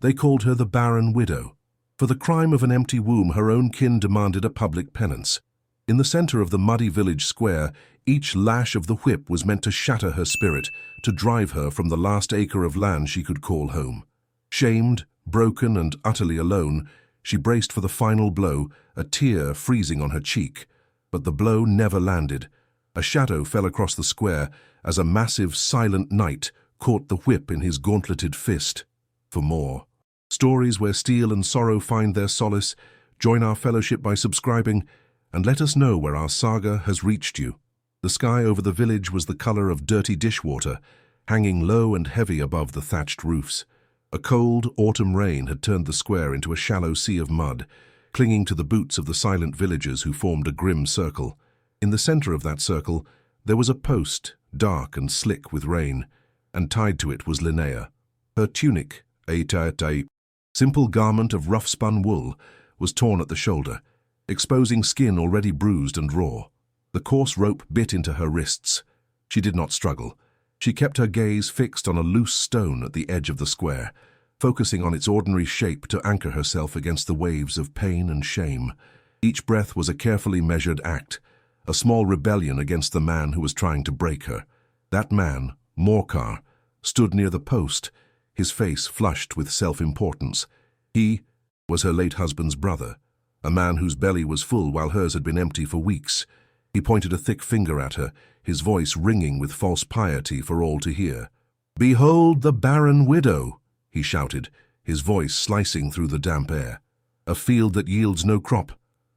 They called her the barren widow. For the crime of an empty womb, her own kin demanded a public penance. In the center of the muddy village square, each lash of the whip was meant to shatter her spirit, to drive her from the last acre of land she could call home. Shamed, broken, and utterly alone, she braced for the final blow, a tear freezing on her cheek. But the blow never landed. A shadow fell across the square as a massive, silent knight caught the whip in his gauntleted fist. For more stories where steel and sorrow find their solace, join our fellowship by subscribing, and let us know where our saga has reached you. The sky over the village was the color of dirty dishwater, hanging low and heavy above the thatched roofs. A cold autumn rain had turned the square into a shallow sea of mud, clinging to the boots of the silent villagers who formed a grim circle. In the center of that circle, there was a post, dark and slick with rain, and tied to it was Linnea. Her tunic, a simple garment of rough-spun wool, was torn at the shoulder, exposing skin already bruised and raw. The coarse rope bit into her wrists. She did not struggle. She kept her gaze fixed on a loose stone at the edge of the square, focusing on its ordinary shape to anchor herself against the waves of pain and shame. Each breath was a carefully measured act, a small rebellion against the man who was trying to break her. That man, Morcar, stood near the post, his face flushed with self-importance. He was her late husband's brother, a man whose belly was full while hers had been empty for weeks. He pointed a thick finger at her, his voice ringing with false piety for all to hear. "Behold the barren widow," he shouted, his voice slicing through the damp air. "A field that yields no crop,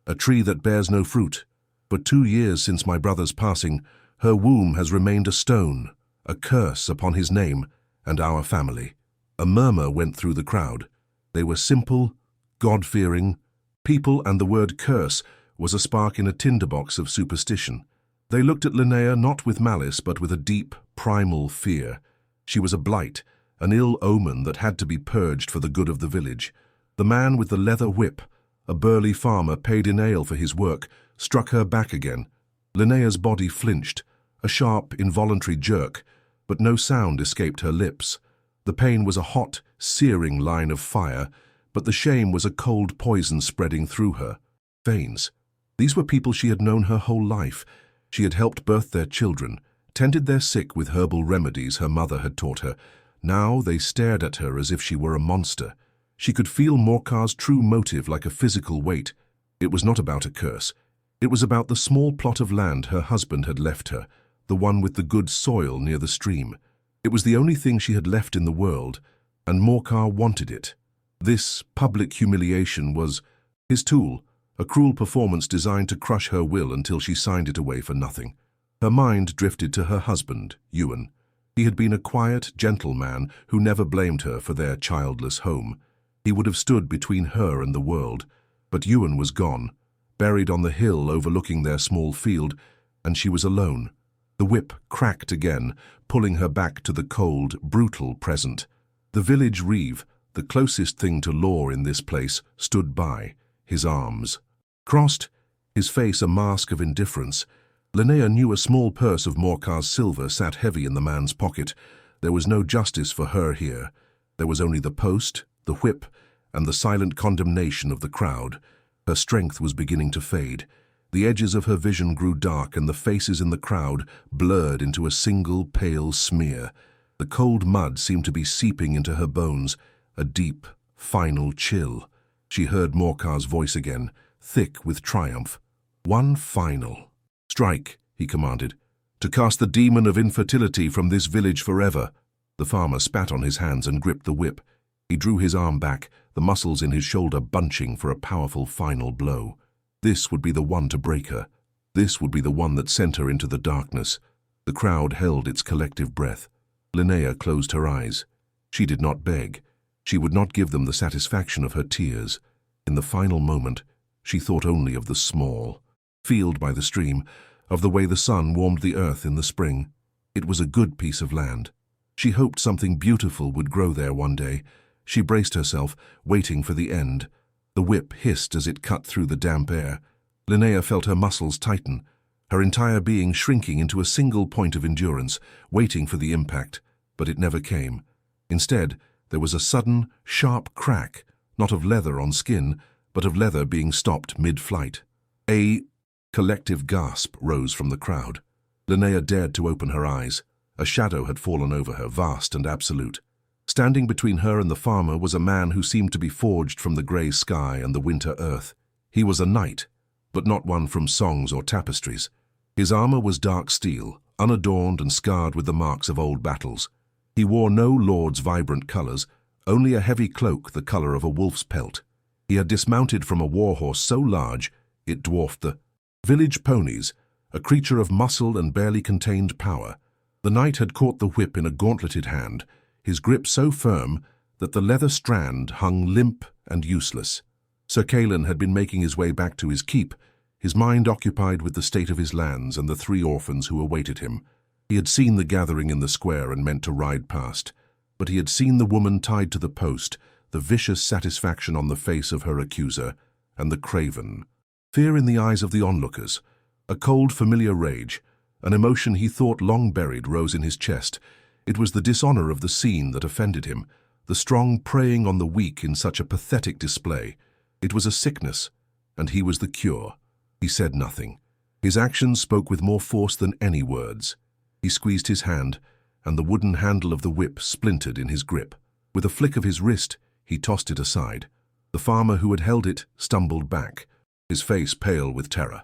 a tree that bears no fruit. For 2 years since my brother's passing, her womb has remained a stone, a curse upon his name and our family." A murmur went through the crowd. They were simple, God-fearing people, and the word curse was a spark in a tinderbox of superstition. They looked at Linnea not with malice but with a deep, primal fear. She was a blight, an ill omen that had to be purged for the good of the village. The man with the leather whip, a burly farmer paid in ale for his work, struck her back again. Linnea's body flinched, a sharp, involuntary jerk, but no sound escaped her lips. The pain was a hot, searing line of fire, but the shame was a cold poison spreading through her veins. These were people she had known her whole life. She had helped birth their children, tended their sick with herbal remedies her mother had taught her. Now they stared at her as if she were a monster. She could feel Morcar's true motive like a physical weight. It was not about a curse. It was about the small plot of land her husband had left her, the one with the good soil near the stream. It was the only thing she had left in the world, and Morcar wanted it. This public humiliation was his tool, a cruel performance designed to crush her will until she signed it away for nothing. Her mind drifted to her husband, Ewan. He had been a quiet, gentle man who never blamed her for their childless home. He would have stood between her and the world, but Ewan was gone, buried on the hill overlooking their small field, and she was alone. The whip cracked again, pulling her back to the cold, brutal present. The village reeve, the closest thing to law in this place, stood by, his arms crossed, his face a mask of indifference. Linnea knew a small purse of Morcar's silver sat heavy in the man's pocket. There was no justice for her here. There was only the post, the whip, and the silent condemnation of the crowd. Her strength was beginning to fade. The edges of her vision grew dark, and the faces in the crowd blurred into a single pale smear. The cold mud seemed to be seeping into her bones, a deep, final chill. She heard Morcar's voice again, thick with triumph. "One final strike," he commanded, "to cast the demon of infertility from this village forever." The farmer spat on his hands and gripped the whip. He drew his arm back, the muscles in his shoulder bunching for a powerful final blow. This would be the one to break her. This would be the one that sent her into the darkness. The crowd held its collective breath. Linnea closed her eyes. She did not beg. She would not give them the satisfaction of her tears. In the final moment, she thought only of the small field by the stream, of the way the sun warmed the earth in the spring. It was a good piece of land. She hoped something beautiful would grow there one day. She braced herself, waiting for the end. The whip hissed as it cut through the damp air. Linnea felt her muscles tighten, her entire being shrinking into a single point of endurance, waiting for the impact, but it never came. Instead, There was a sudden, sharp crack, not of leather on skin, but of leather being stopped mid-flight. A collective gasp rose from the crowd. Linnea dared to open her eyes. A shadow had fallen over her, vast and absolute. Standing between her and the farmer was a man who seemed to be forged from the grey sky and the winter earth. He was a knight, but not one from songs or tapestries. His armor was dark steel, unadorned and scarred with the marks of old battles. He wore no lord's vibrant colors, only a heavy cloak the color of a wolf's pelt. He had dismounted from a war-horse so large it dwarfed the village ponies, a creature of muscle and barely contained power. The knight had caught the whip in a gauntleted hand, his grip so firm that the leather strand hung limp and useless. Sir Callan had been making his way back to his keep, his mind occupied with the state of his lands and the 3 orphans who awaited him. He had seen the gathering in the square and meant to ride past, but he had seen the woman tied to the post, the vicious satisfaction on the face of her accuser, and the craven fear in the eyes of the onlookers. A cold, familiar rage, an emotion he thought long buried, rose in his chest. It was the dishonor of the scene that offended him, the strong preying on the weak in such a pathetic display. It was a sickness, and he was the cure. He said nothing. His actions spoke with more force than any words. He squeezed his hand, and the wooden handle of the whip splintered in his grip. With a flick of his wrist, he tossed it aside. The farmer who had held it stumbled back, his face pale with terror.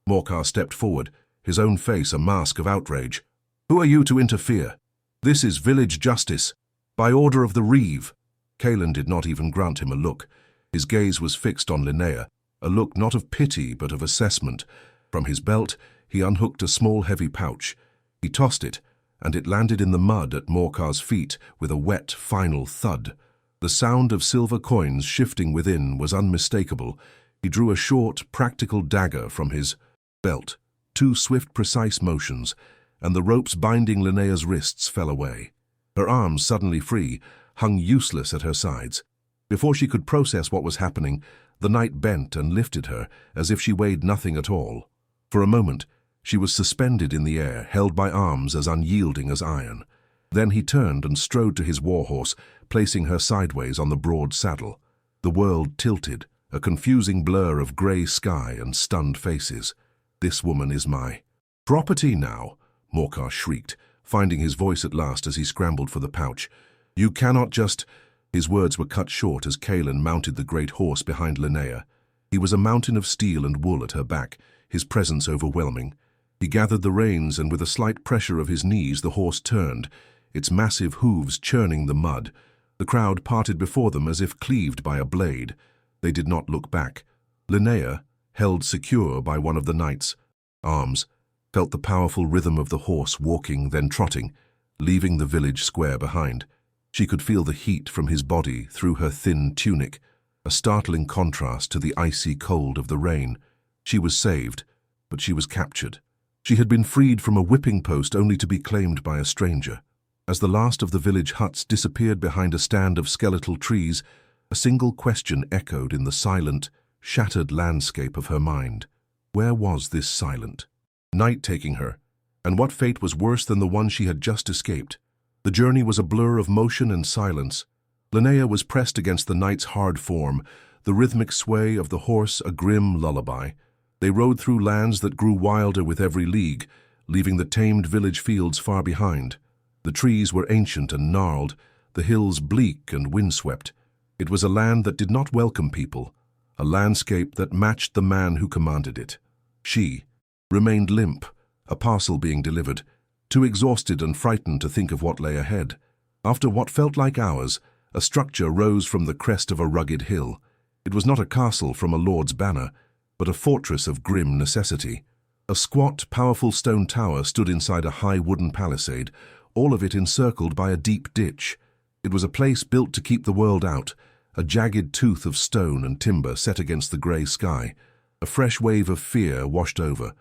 Morcar stepped forward, his own face a mask of outrage. "Who are you to interfere? This is village justice, by order of the Reeve." Callan did not even grant him a look. His gaze was fixed on Linnea, a look not of pity but of assessment. From his belt, he unhooked a small heavy pouch. He tossed it, and it landed in the mud at Morcar's feet with a wet, final thud. The sound of silver coins shifting within was unmistakable. He drew a short, practical dagger from his belt. 2 swift, precise motions, and the ropes binding Linnea's wrists fell away. Her arms, suddenly free, hung useless at her sides. Before she could process what was happening, the knight bent and lifted her as if she weighed nothing at all. For a moment, she was suspended in the air, held by arms as unyielding as iron. Then he turned and strode to his war-horse, placing her sideways on the broad saddle. The world tilted, a confusing blur of grey sky and stunned faces. "This woman is my property now," Morcar shrieked, finding his voice at last as he scrambled for the pouch. "You cannot just—" His words were cut short as Callan mounted the great horse behind Linnea. He was a mountain of steel and wool at her back, his presence overwhelming. He gathered the reins, and with a slight pressure of his knees the horse turned, its massive hooves churning the mud. The crowd parted before them as if cleaved by a blade. They did not look back. Linnea, held secure by one of the knight's arms, felt the powerful rhythm of the horse walking, then trotting, leaving the village square behind. She could feel the heat from his body through her thin tunic, a startling contrast to the icy cold of the rain. She was saved, but she was captured. She had been freed from a whipping post only to be claimed by a stranger. As the last of the village huts disappeared behind a stand of skeletal trees, a single question echoed in the silent, shattered landscape of her mind. Where was this silent night taking her, and what fate was worse than the one she had just escaped? The journey was a blur of motion and silence. Linnea was pressed against the knight's hard form, the rhythmic sway of the horse a grim lullaby. They rode through lands that grew wilder with every league, leaving the tamed village fields far behind. The trees were ancient and gnarled, the hills bleak and windswept. It was a land that did not welcome people, a landscape that matched the man who commanded it. She remained limp, a parcel being delivered, too exhausted and frightened to think of what lay ahead. After what felt like hours, a structure rose from the crest of a rugged hill. It was not a castle from a lord's banner, but a fortress of grim necessity. A squat, powerful stone tower stood inside a high wooden palisade, all of it encircled by a deep ditch. It was a place built to keep the world out, a jagged tooth of stone and timber set against the grey sky. A fresh wave of fear washed over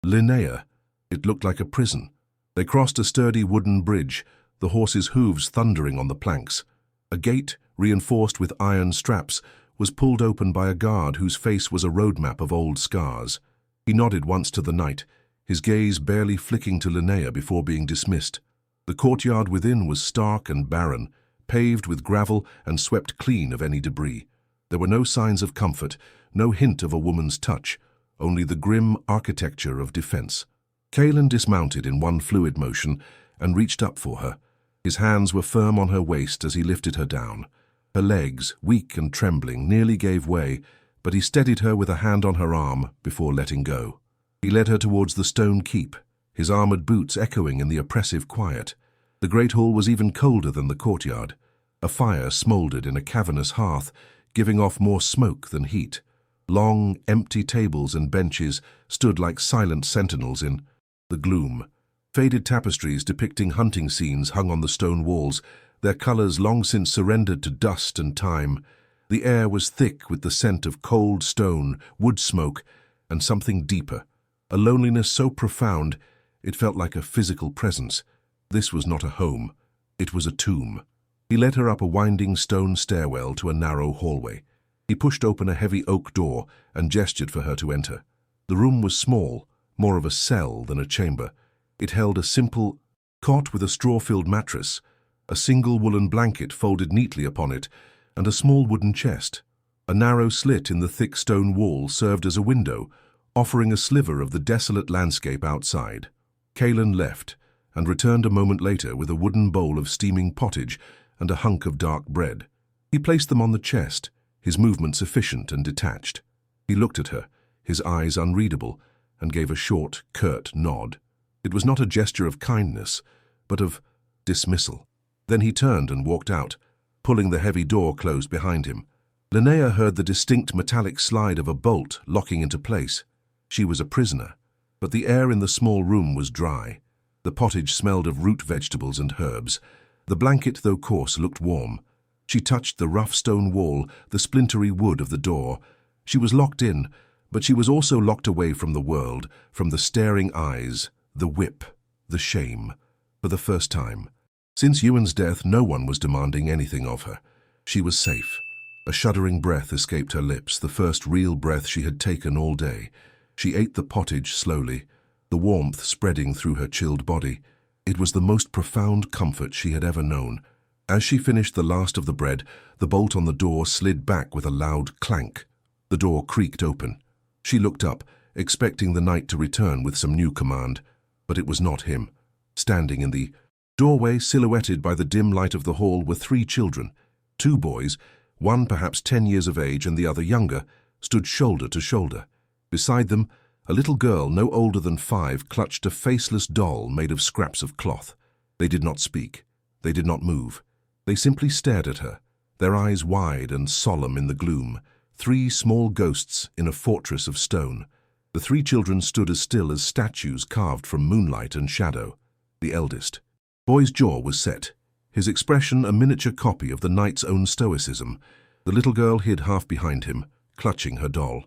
Linnea. It looked like a prison. They crossed a sturdy wooden bridge, the horse's hooves thundering on the planks. A gate, reinforced with iron straps, was pulled open by a guard whose face was a roadmap of old scars. He nodded once to the knight, his gaze barely flicking to Linnea before being dismissed. The courtyard within was stark and barren, paved with gravel and swept clean of any debris. There were no signs of comfort, no hint of a woman's touch, only the grim architecture of defense. Kalen dismounted in one fluid motion and reached up for her. His hands were firm on her waist as he lifted her down. Her legs, weak and trembling, nearly gave way, but he steadied her with a hand on her arm before letting go. He led her towards the stone keep, his armored boots echoing in the oppressive quiet. The great hall was even colder than the courtyard. A fire smoldered in a cavernous hearth, giving off more smoke than heat. Long, empty tables and benches stood like silent sentinels in the gloom. Faded tapestries depicting hunting scenes hung on the stone walls, their colors long since surrendered to dust and time. The air was thick with the scent of cold stone, wood smoke, and something deeper, a loneliness so profound it felt like a physical presence. This was not a home, it was a tomb. He led her up a winding stone stairwell to a narrow hallway. He pushed open a heavy oak door and gestured for her to enter. The room was small, more of a cell than a chamber. It held a simple cot with a straw-filled mattress, a single woolen blanket folded neatly upon it, and a small wooden chest. A narrow slit in the thick stone wall served as a window, offering a sliver of the desolate landscape outside. Kalen left and returned a moment later with a wooden bowl of steaming pottage and a hunk of dark bread. He placed them on the chest, his movements efficient and detached. He looked at her, his eyes unreadable, and gave a short, curt nod. It was not a gesture of kindness, but of dismissal. Then he turned and walked out, pulling the heavy door closed behind him. Linnea heard the distinct metallic slide of a bolt locking into place. She was a prisoner, but the air in the small room was dry. The pottage smelled of root vegetables and herbs. The blanket, though coarse, looked warm. She touched the rough stone wall, the splintery wood of the door. She was locked in, but she was also locked away from the world, from the staring eyes, the whip, the shame. For the first time. Since Ewan's death, no one was demanding anything of her. She was safe. A shuddering breath escaped her lips, the first real breath she had taken all day. She ate the pottage slowly, the warmth spreading through her chilled body. It was the most profound comfort she had ever known. As she finished the last of the bread, the bolt on the door slid back with a loud clank. The door creaked open. She looked up, expecting the knight to return with some new command, but it was not him. Standing in the doorway, silhouetted by the dim light of the hall, were 3 children. 2 boys, one perhaps 10 years of age and the other younger, stood shoulder to shoulder. Beside them, a little girl no older than 5 clutched a faceless doll made of scraps of cloth. They did not speak. They did not move. They simply stared at her, their eyes wide and solemn in the gloom. 3 small ghosts in a fortress of stone. The 3 children stood as still as statues carved from moonlight and shadow. The eldest. Boy's jaw was set, his expression a miniature copy of the knight's own stoicism. The little girl hid half behind him, clutching her doll.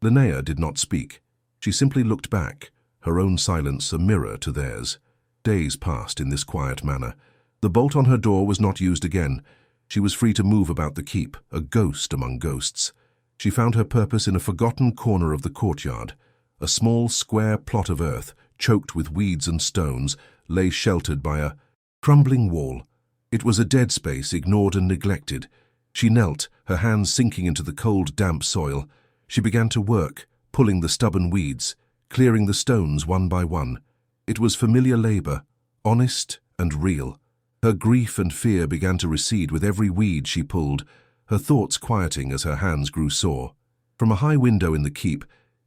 Linnea did not speak. She simply looked back, her own silence a mirror to theirs. Days passed in this quiet manner. The bolt on her door was not used again. She was free to move about the keep, a ghost among ghosts. She found her purpose in a forgotten corner of the courtyard. A small square plot of earth, choked with weeds and stones, lay sheltered by a crumbling wall. It was a dead space, ignored and neglected. She knelt, her hands sinking into the cold, damp soil. She began to work, pulling the stubborn weeds, clearing the stones one by one. It was familiar labor, honest and real. Her grief and fear began to recede with every weed she pulled, her thoughts quieting as her hands grew sore. From a high window in the keep,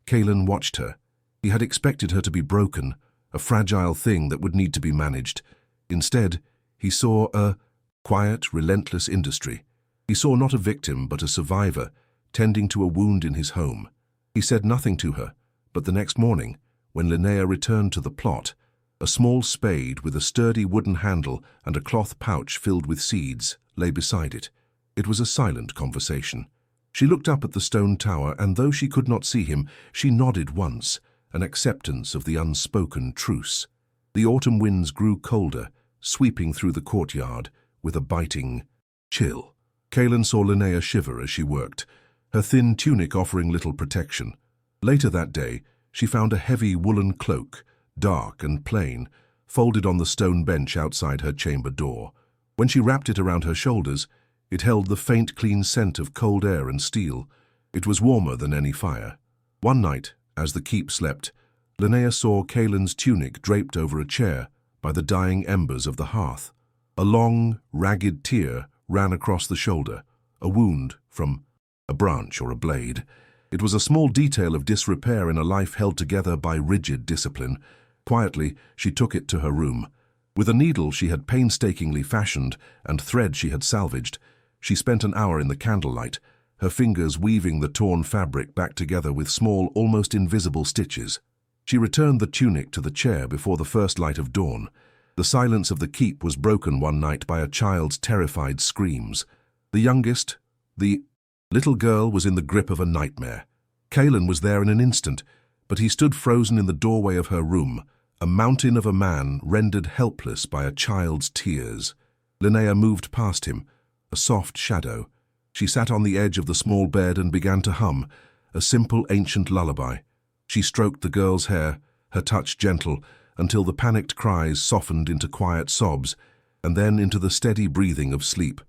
Kalen watched her. He had expected her to be broken, a fragile thing that would need to be managed. Instead, he saw a quiet, relentless industry. He saw not a victim, but a survivor, tending to a wound in his home. He said nothing to her, but the next morning, when Linnea returned to the plot, a small spade with a sturdy wooden handle and a cloth pouch filled with seeds lay beside it. It was a silent conversation. She looked up at the stone tower, and though she could not see him, she nodded once, an acceptance of the unspoken truce. The autumn winds grew colder, sweeping through the courtyard with a biting chill. Kalen saw Linnea shiver as she worked, her thin tunic offering little protection. Later that day, she found a heavy woolen cloak, dark and plain, folded on the stone bench outside her chamber door. When she wrapped it around her shoulders, it held the faint, clean scent of cold air and steel. It was warmer than any fire. One night, as the keep slept, Linnea saw Caelan's tunic draped over a chair by the dying embers of the hearth. A long, ragged tear ran across the shoulder, a wound from a branch or a blade. It was a small detail of disrepair in a life held together by rigid discipline. Quietly, she took it to her room. With a needle she had painstakingly fashioned and thread she had salvaged, she spent an hour in the candlelight, her fingers weaving the torn fabric back together with small, almost invisible stitches. She returned the tunic to the chair before the first light of dawn. The silence of the keep was broken one night by a child's terrified screams. The youngest, the little girl, was in the grip of a nightmare. Caelan was there in an instant, but he stood frozen in the doorway of her room, a mountain of a man rendered helpless by a child's tears. Linnea moved past him, a soft shadow. She sat on the edge of the small bed and began to hum, a simple ancient lullaby. She stroked the girl's hair, her touch gentle, until the panicked cries softened into quiet sobs, and then into the steady breathing of sleep.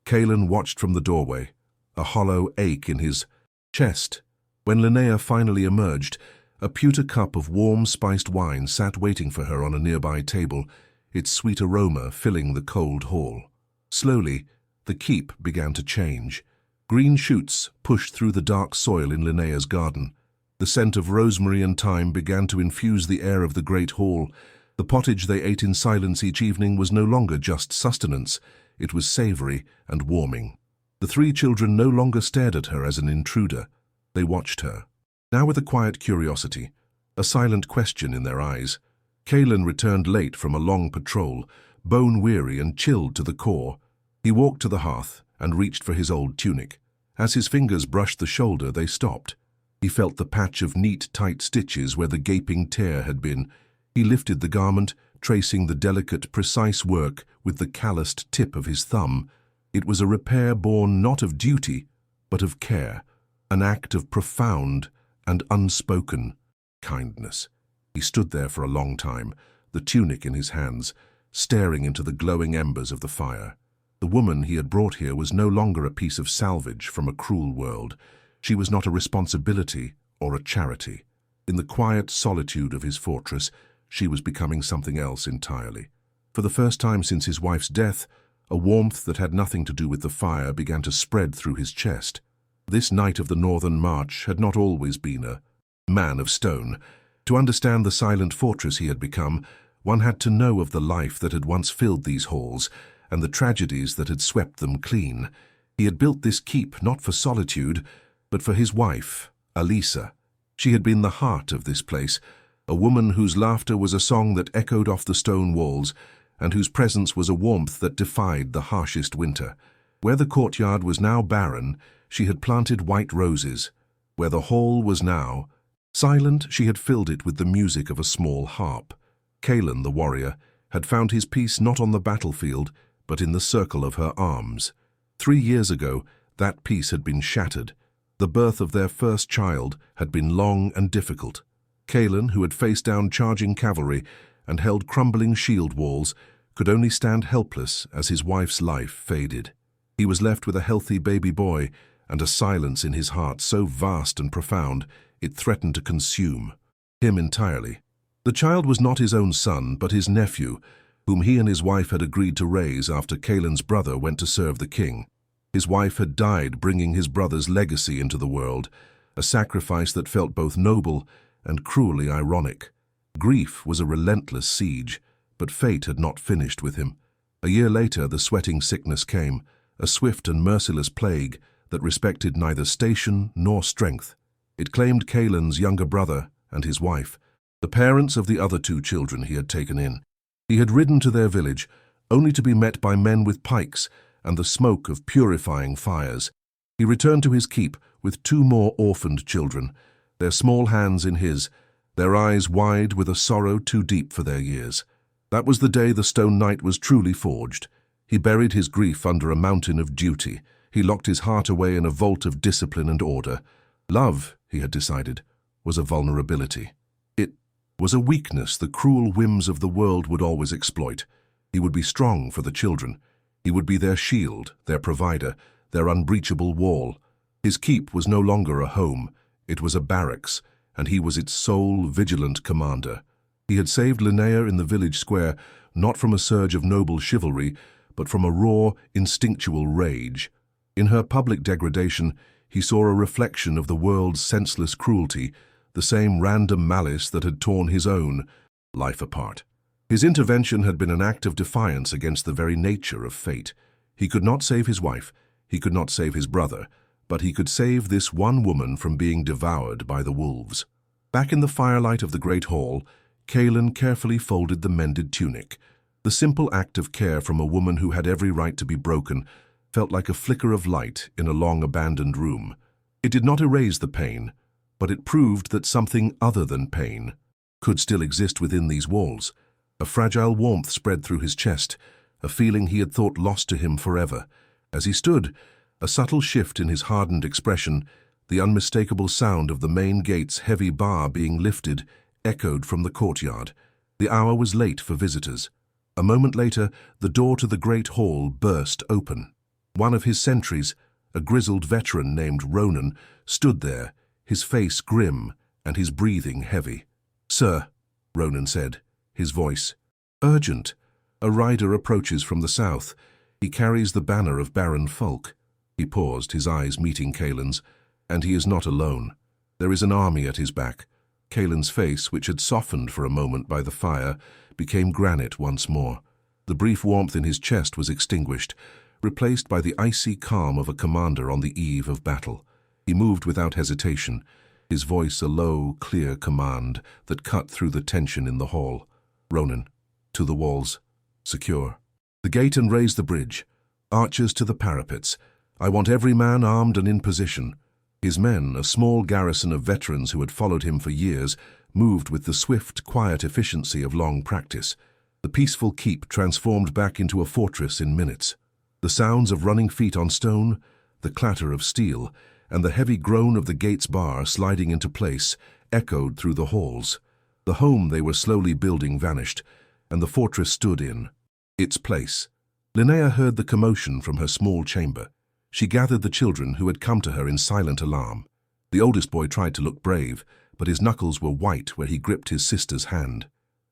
Caelan watched from the doorway, a hollow ache in his chest. When Linnea finally emerged, a pewter cup of warm, spiced wine sat waiting for her on a nearby table, its sweet aroma filling the cold hall. Slowly, the keep began to change. Green shoots pushed through the dark soil in Linnea's garden. The scent of rosemary and thyme began to infuse the air of the great hall. The pottage they ate in silence each evening was no longer just sustenance, it was savory and warming. The three children no longer stared at her as an intruder. They watched her, now with a quiet curiosity, a silent question in their eyes. Caelan returned late from a long patrol, bone-weary and chilled to the core. He walked to the hearth and reached for his old tunic. As his fingers brushed the shoulder, they stopped. He felt the patch of neat, tight stitches where the gaping tear had been. He lifted the garment, tracing the delicate, precise work with the calloused tip of his thumb. It was a repair born not of duty, but of care, an act of profound and unspoken kindness. He stood there for a long time, the tunic in his hands, staring into the glowing embers of the fire. The woman he had brought here was no longer a piece of salvage from a cruel world. She was not a responsibility or a charity. In the quiet solitude of his fortress, she was becoming something else entirely. For the first time since his wife's death, a warmth that had nothing to do with the fire began to spread through his chest. This knight of the Northern March had not always been a man of stone. To understand the silent fortress he had become, one had to know of the life that had once filled these halls and the tragedies that had swept them clean. He had built this keep not for solitude, but for his wife, Alisa. She had been the heart of this place, a woman whose laughter was a song that echoed off the stone walls, and whose presence was a warmth that defied the harshest winter. Where the courtyard was now barren, she had planted white roses. Where the hall was now silent, she had filled it with the music of a small harp. Caelan, the warrior, had found his peace not on the battlefield, but in the circle of her arms. 3 years ago, that peace had been shattered. The birth of their first child had been long and difficult. Caelan, who had faced down charging cavalry and held crumbling shield walls, could only stand helpless as his wife's life faded. He was left with a healthy baby boy and a silence in his heart so vast and profound it threatened to consume him entirely. The child was not his own son, but his nephew, whom he and his wife had agreed to raise after Caelan's brother went to serve the king. His wife had died bringing his brother's legacy into the world, a sacrifice that felt both noble and cruelly ironic. Grief was a relentless siege, but fate had not finished with him. A year later, the sweating sickness came, a swift and merciless plague that respected neither station nor strength. It claimed Caelan's younger brother and his wife, the parents of the other 2 children he had taken in. He had ridden to their village, only to be met by men with pikes and the smoke of purifying fires. He returned to his keep with 2 more orphaned children, their small hands in his, their eyes wide with a sorrow too deep for their years. That was the day the Stone Knight was truly forged. He buried his grief under a mountain of duty. He locked his heart away in a vault of discipline and order. Love, he had decided, was a vulnerability. It was a weakness the cruel whims of the world would always exploit. He would be strong for the children. He would be their shield, their provider, their unbreachable wall. His keep was no longer a home, it was a barracks, and he was its sole, vigilant commander. He had saved Linnea in the village square, not from a surge of noble chivalry, but from a raw, instinctual rage. In her public degradation, he saw a reflection of the world's senseless cruelty, the same random malice that had torn his own life apart. His intervention had been an act of defiance against the very nature of fate. He could not save his wife, he could not save his brother, but he could save this one woman from being devoured by the wolves. Back in the firelight of the great hall, Kaelin carefully folded the mended tunic. The simple act of care from a woman who had every right to be broken felt like a flicker of light in a long-abandoned room. It did not erase the pain, but it proved that something other than pain could still exist within these walls. A fragile warmth spread through his chest, a feeling he had thought lost to him forever. As he stood, a subtle shift in his hardened expression, the unmistakable sound of the main gate's heavy bar being lifted, echoed from the courtyard. The hour was late for visitors. A moment later, the door to the great hall burst open. One of his sentries, a grizzled veteran named Ronan, stood there, his face grim and his breathing heavy. "Sir," Ronan said, his voice urgent. "A rider approaches from the south. He carries the banner of Barren folk." He paused, his eyes meeting Kaelin's. "And he is not alone. There is an army at his back." Kaelin's face, which had softened for a moment by the fire, became granite once more. The brief warmth in his chest was extinguished, replaced by the icy calm of a commander on the eve of battle. He moved without hesitation, his voice a low, clear command that cut through the tension in the hall. "Ronan, to the walls. Secure the gate and raise the bridge. Archers to the parapets. I want every man armed and in position." His men, a small garrison of veterans who had followed him for years, moved with the swift, quiet efficiency of long practice. The peaceful keep transformed back into a fortress in minutes. The sounds of running feet on stone, the clatter of steel, and the heavy groan of the gate's bar sliding into place echoed through the halls. The home they were slowly building vanished, and the fortress stood in its place. Linnea heard the commotion from her small chamber. She gathered the children who had come to her in silent alarm. The oldest boy tried to look brave, but his knuckles were white where he gripped his sister's hand.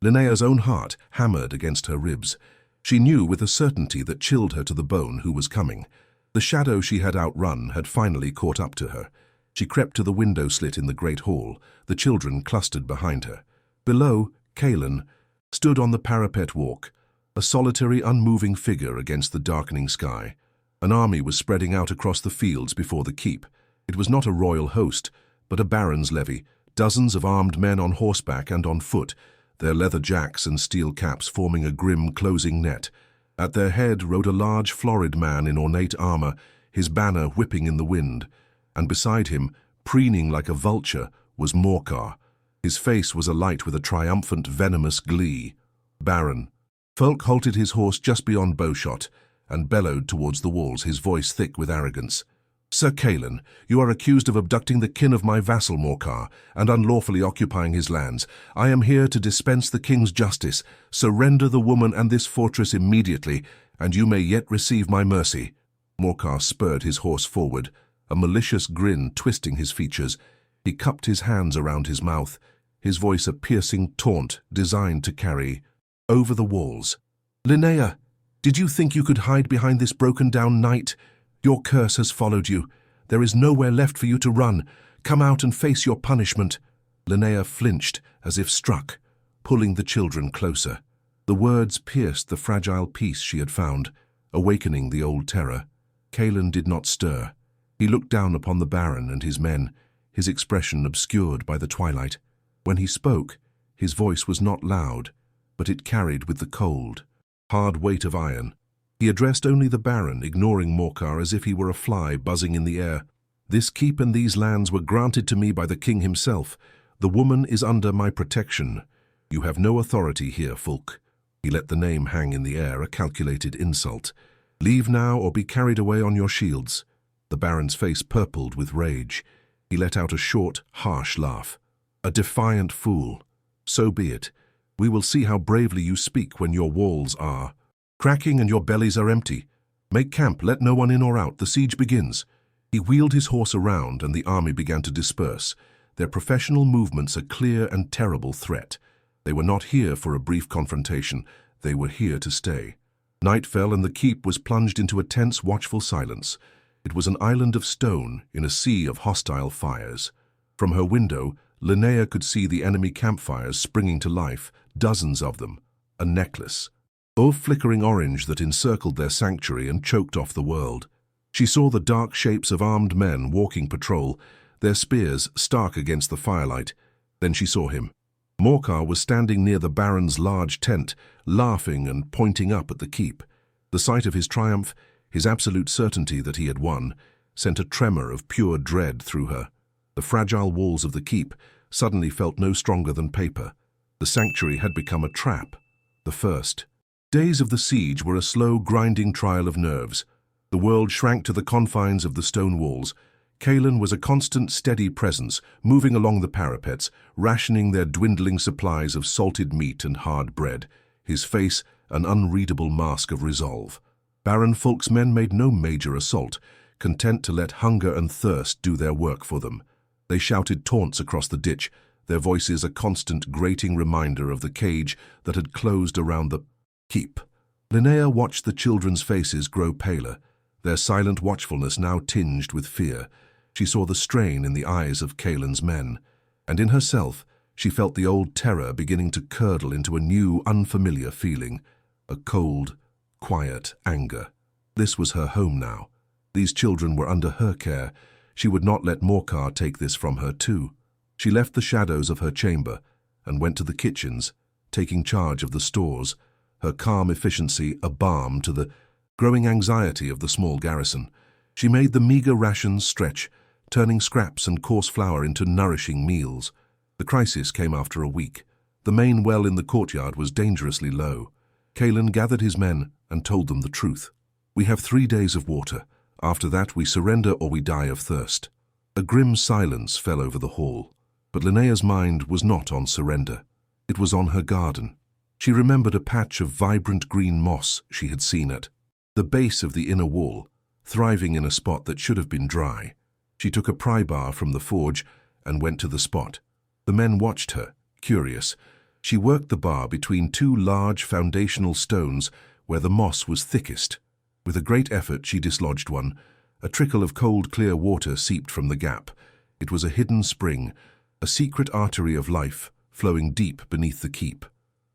Linnea's own heart hammered against her ribs. She knew with a certainty that chilled her to the bone who was coming. The shadow she had outrun had finally caught up to her. She crept to the window slit in the great hall, the children clustered behind her. Below, Kaelin stood on the parapet walk, a solitary, unmoving figure against the darkening sky. An army was spreading out across the fields before the keep. It was not a royal host, but a baron's levy, dozens of armed men on horseback and on foot, their leather jacks and steel caps forming a grim closing net. At their head rode a large, florid man in ornate armor, his banner whipping in the wind, and beside him, preening like a vulture, was Morcar. His face was alight with a triumphant, venomous glee. "Baron." Folk halted his horse just beyond bowshot, and bellowed towards the walls, his voice thick with arrogance. "Sir Kaelin, you are accused of abducting the kin of my vassal Morcar and unlawfully occupying his lands. I am here to dispense the king's justice. Surrender the woman and this fortress immediately, and you may yet receive my mercy." Morcar spurred his horse forward, a malicious grin twisting his features. He cupped his hands around his mouth, his voice a piercing taunt designed to carry over the walls. "Linnea, did you think you could hide behind this broken-down knight? Your curse has followed you. There is nowhere left for you to run. Come out and face your punishment." Linnea flinched as if struck, pulling the children closer. The words pierced the fragile peace she had found, awakening the old terror. Kaelin did not stir. He looked down upon the Baron and his men, his expression obscured by the twilight. When he spoke, his voice was not loud, but it carried with the cold, hard weight of iron. He addressed only the Baron, ignoring Morcar as if he were a fly buzzing in the air. "This keep and these lands were granted to me by the king himself. The woman is under my protection. You have no authority here, Fulk." He let the name hang in the air, a calculated insult. "Leave now or be carried away on your shields." The Baron's face purpled with rage. He let out a short, harsh laugh. "A defiant fool. So be it. We will see how bravely you speak when your walls are cracking and your bellies are empty. "Make camp, let no one in or out, the siege begins." He wheeled his horse around and the army began to disperse, their professional movements a clear and terrible threat. They were not here for a brief confrontation, they were here to stay. Night fell and the keep was plunged into a tense, watchful silence. It was an island of stone in a sea of hostile fires. From her window, Linnea could see the enemy campfires springing to life, dozens of them, a necklace of flickering orange that encircled their sanctuary and choked off the world. She saw the dark shapes of armed men walking patrol, their spears stark against the firelight. Then she saw him. Morcar was standing near the Baron's large tent, laughing and pointing up at the keep. The sight of his triumph, his absolute certainty that he had won, sent a tremor of pure dread through her. The fragile walls of the keep suddenly felt no stronger than paper. The sanctuary had become a trap. The first days of the siege were a slow, grinding trial of nerves. The world shrank to the confines of the stone walls. Kalen was a constant, steady presence, moving along the parapets, rationing their dwindling supplies of salted meat and hard bread, his face an unreadable mask of resolve. Baron Fulk's men made no major assault, content to let hunger and thirst do their work for them. They shouted taunts across the ditch, their voices a constant grating reminder of the cage that had closed around the keep. Linnea watched the children's faces grow paler, their silent watchfulness now tinged with fear. She saw the strain in the eyes of Kalen's men, and in herself she felt the old terror beginning to curdle into a new, unfamiliar feeling, a cold, quiet anger. This was her home now. These children were under her care. She would not let Morcar take this from her too. She left the shadows of her chamber and went to the kitchens, taking charge of the stores, her calm efficiency a balm to the growing anxiety of the small garrison. She made the meager rations stretch, turning scraps and coarse flour into nourishing meals. The crisis came after a week. The main well in the courtyard was dangerously low. Kalen gathered his men and told them the truth. "We have 3 days of water. After that we surrender or we die of thirst." A grim silence fell over the hall, but Linnea's mind was not on surrender. It was on her garden. She remembered a patch of vibrant green moss she had seen at the base of the inner wall, thriving in a spot that should have been dry. She took a pry bar from the forge and went to the spot. The men watched her, curious. She worked the bar between 2 large foundational stones where the moss was thickest. With a great effort she dislodged one. A trickle of cold, clear water seeped from the gap. It was a hidden spring, a secret artery of life flowing deep beneath the keep.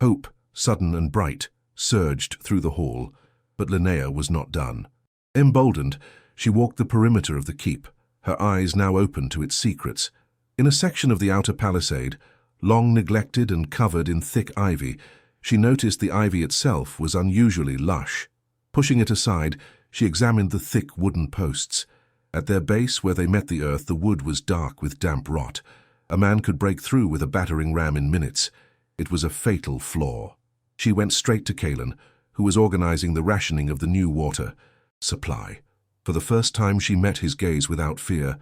Hope, sudden and bright, surged through the hall, but Linnea was not done. Emboldened, she walked the perimeter of the keep, her eyes now open to its secrets. In a section of the outer palisade, long neglected and covered in thick ivy, she noticed the ivy itself was unusually lush. Pushing it aside, she examined the thick wooden posts. At their base, where they met the earth, the wood was dark with damp rot. A man could break through with a battering ram in minutes. It was a fatal flaw. She went straight to Kalen, who was organizing the rationing of the new water supply. For the first time she met his gaze without fear,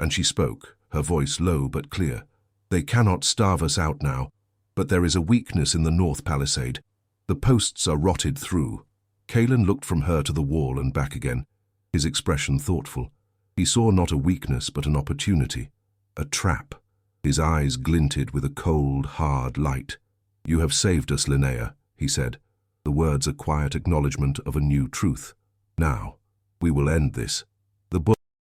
and she spoke, her voice low but clear. "They cannot starve us out now, but there is a weakness in the north palisade. The posts are rotted through." Kalen looked from her to the wall and back again, his expression thoughtful. He saw not a weakness but an opportunity, a trap. His eyes glinted with a cold, hard light. "You have saved us, Linnea," he said, the words a quiet acknowledgement of a new truth. "Now, we will end this."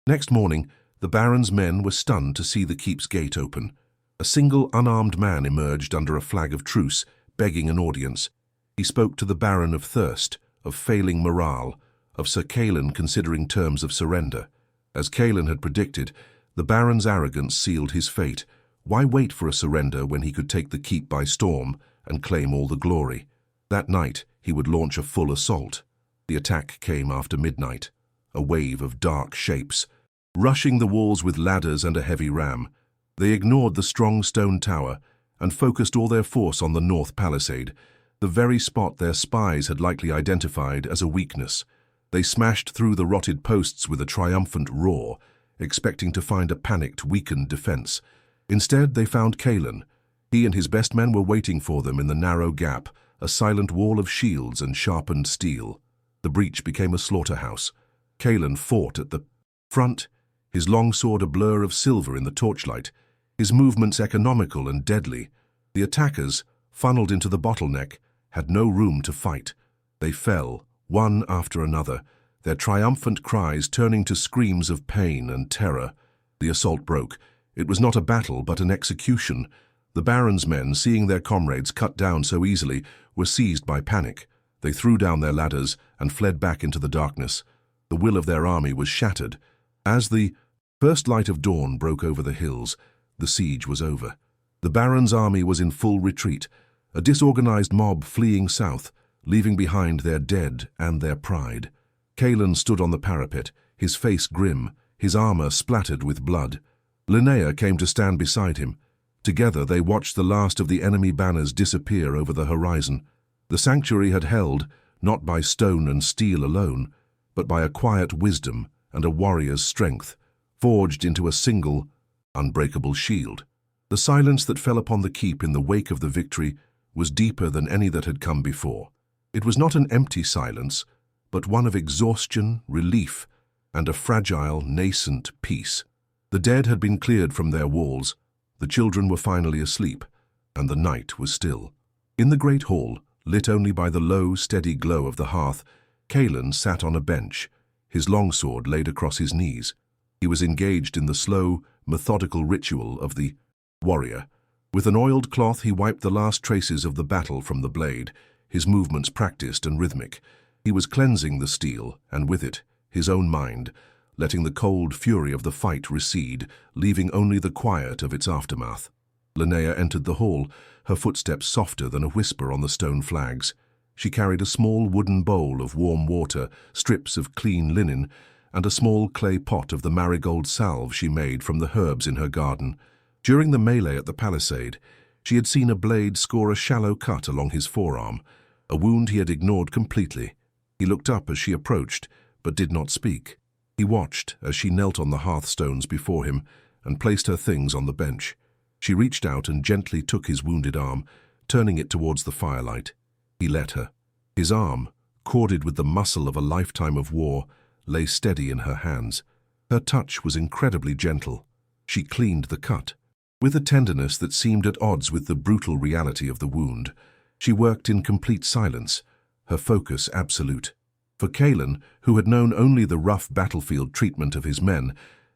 Next morning, the Baron's men were stunned to see the keep's gate open. A single unarmed man emerged under a flag of truce, begging an audience. He spoke to the Baron of thirst, of failing morale, of Sir Kalen considering terms of surrender. As Kalen had predicted, the Baron's arrogance sealed his fate. Why wait for a surrender when he could take the keep by storm and claim all the glory? That night, he would launch a full assault. The attack came after midnight, a wave of dark shapes, rushing the walls with ladders and a heavy ram. They ignored the strong stone tower and focused all their force on the north palisade, the very spot their spies had likely identified as a weakness. They smashed through the rotted posts with a triumphant roar, expecting to find a panicked, weakened defense. Instead, they found Kalen. He and his best men were waiting for them in the narrow gap, a silent wall of shields and sharpened steel. The breach became a slaughterhouse. Kaelan fought at the front, his long sword a blur of silver in the torchlight, his movements economical and deadly. The attackers, funneled into the bottleneck, had no room to fight. They fell, one after another, their triumphant cries turning to screams of pain and terror. The assault broke. It was not a battle, but an execution. The Baron's men, seeing their comrades cut down so easily, were seized by panic. They threw down their ladders and fled back into the darkness. The will of their army was shattered. As the first light of dawn broke over the hills, the siege was over. The Baron's army was in full retreat, a disorganized mob fleeing south, leaving behind their dead and their pride. Kaelan stood on the parapet, his face grim, his armor splattered with blood. Linnea came to stand beside him. Together they watched the last of the enemy banners disappear over the horizon. The sanctuary had held, not by stone and steel alone, but by a quiet wisdom and a warrior's strength, forged into a single, unbreakable shield. The silence that fell upon the keep in the wake of the victory was deeper than any that had come before. It was not an empty silence, but one of exhaustion, relief, and a fragile, nascent peace. The dead had been cleared from their walls, the children were finally asleep, and the night was still. In the great hall, lit only by the low, steady glow of the hearth, Kaelan sat on a bench, his longsword laid across his knees. He was engaged in the slow, methodical ritual of the warrior. With an oiled cloth he wiped the last traces of the battle from the blade, his movements practiced and rhythmic. He was cleansing the steel, and with it, his own mind, letting the cold fury of the fight recede, leaving only the quiet of its aftermath. Linnea entered the hall, her footsteps softer than a whisper on the stone flags. She carried a small wooden bowl of warm water, strips of clean linen, and a small clay pot of the marigold salve she made from the herbs in her garden. During the melee at the palisade, she had seen a blade score a shallow cut along his forearm, a wound he had ignored completely. He looked up as she approached, but did not speak. He watched as she knelt on the hearthstones before him and placed her things on the bench. She reached out and gently took his wounded arm, turning it towards the firelight. He let her. His arm, corded with the muscle of a lifetime of war, lay steady in her hands. Her touch was incredibly gentle. She cleaned the cut. With a tenderness that seemed at odds with the brutal reality of the wound, she worked in complete silence, her focus absolute. For Kaelan, who had known only the rough battlefield treatment of his men,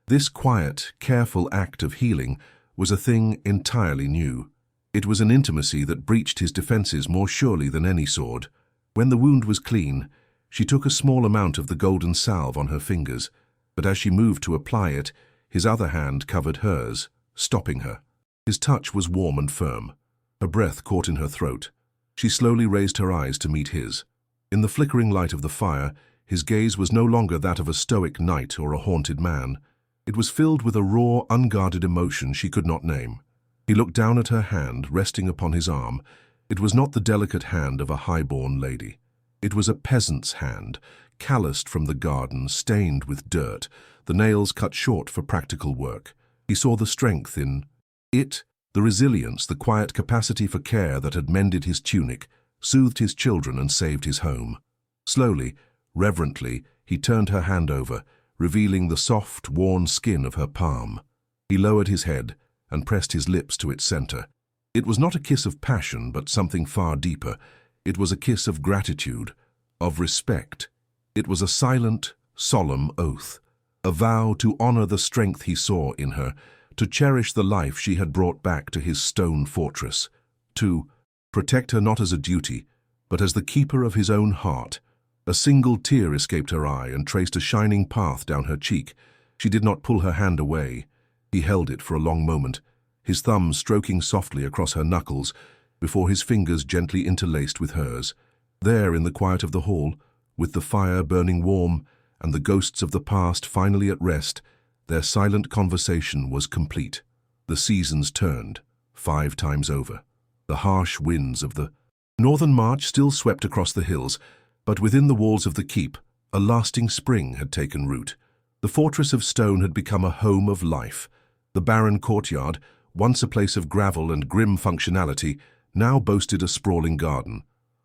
this quiet, careful act of healing was a thing entirely new. It was an intimacy that breached his defenses more surely than any sword. When the wound was clean, she took a small amount of the golden salve on her fingers, but as she moved to apply it, his other hand covered hers, stopping her. His touch was warm and firm. Her breath caught in her throat. She slowly raised her eyes to meet his. In the flickering light of the fire, his gaze was no longer that of a stoic knight or a haunted man. It was filled with a raw, unguarded emotion she could not name. He looked down at her hand, resting upon his arm. It was not the delicate hand of a high-born lady. It was a peasant's hand, calloused from the garden, stained with dirt, the nails cut short for practical work. He saw the strength in it, the resilience, the quiet capacity for care that had mended his tunic, soothed his children and saved his home. Slowly, reverently, he turned her hand over, revealing the soft, worn skin of her palm. He lowered his head and pressed his lips to its center. It was not a kiss of passion, but something far deeper. It was a kiss of gratitude, of respect. It was a silent, solemn oath, a vow to honor the strength he saw in her, to cherish the life she had brought back to his stone fortress, to protect her not as a duty, but as the keeper of his own heart. A single tear escaped her eye and traced a shining path down her cheek. She did not pull her hand away. He held it for a long moment, his thumb stroking softly across her knuckles, before his fingers gently interlaced with hers. There, in the quiet of the hall, with the fire burning warm and the ghosts of the past finally at rest, their silent conversation was complete. The seasons turned, 5 times over. The harsh winds of the northern March still swept across the hills, but within the walls of the keep, a lasting spring had taken root. The fortress of stone had become a home of life. The barren courtyard, once a place of gravel and grim functionality, now boasted a sprawling garden.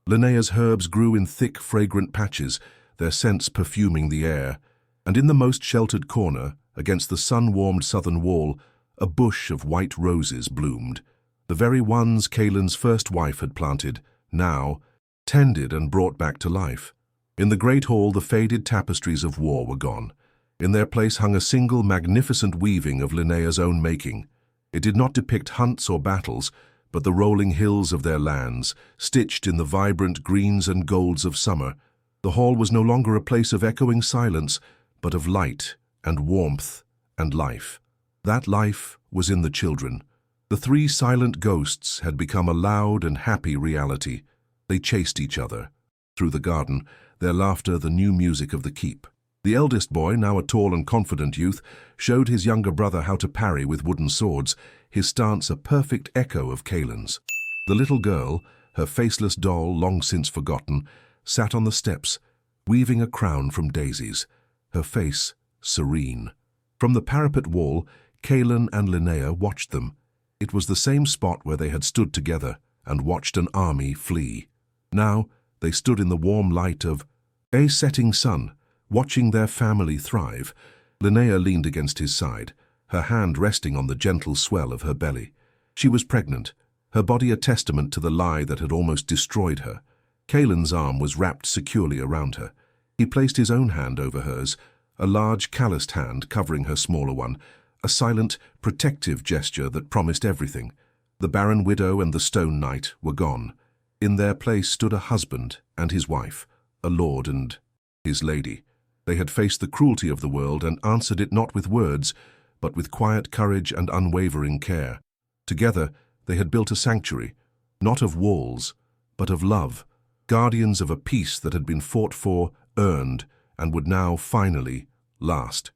Linnea's herbs grew in thick, fragrant patches, their scents perfuming the air, and in the most sheltered corner, against the sun-warmed southern wall, a bush of white roses bloomed, the very ones Caelan's first wife had planted, now tended and brought back to life. In the great hall, the faded tapestries of war were gone. In their place hung a single magnificent weaving of Linnea's own making. It did not depict hunts or battles, but the rolling hills of their lands, stitched in the vibrant greens and golds of summer. The hall was no longer a place of echoing silence, but of light and warmth and life. That life was in the children. The three silent ghosts had become a loud and happy reality. They chased each other through the garden, their laughter the new music of the keep. The eldest boy, now a tall and confident youth, showed his younger brother how to parry with wooden swords, his stance a perfect echo of Caelan's. The little girl, her faceless doll long since forgotten, sat on the steps, weaving a crown from daisies, her face serene. From the parapet wall, Caelan and Linnea watched them. It was the same spot where they had stood together and watched an army flee. Now they stood in the warm light of a setting sun, watching their family thrive. Linnea leaned against his side, her hand resting on the gentle swell of her belly. She was pregnant, her body a testament to the lie that had almost destroyed her. Caelan's arm was wrapped securely around her. He placed his own hand over hers, a large calloused hand covering her smaller one, a silent, protective gesture that promised everything. The barren widow and the stone knight were gone. In their place stood a husband and his wife, a lord and his lady. They had faced the cruelty of the world and answered it not with words, but with quiet courage and unwavering care. Together, they had built a sanctuary, not of walls, but of love, guardians of a peace that had been fought for, earned, and would now finally last.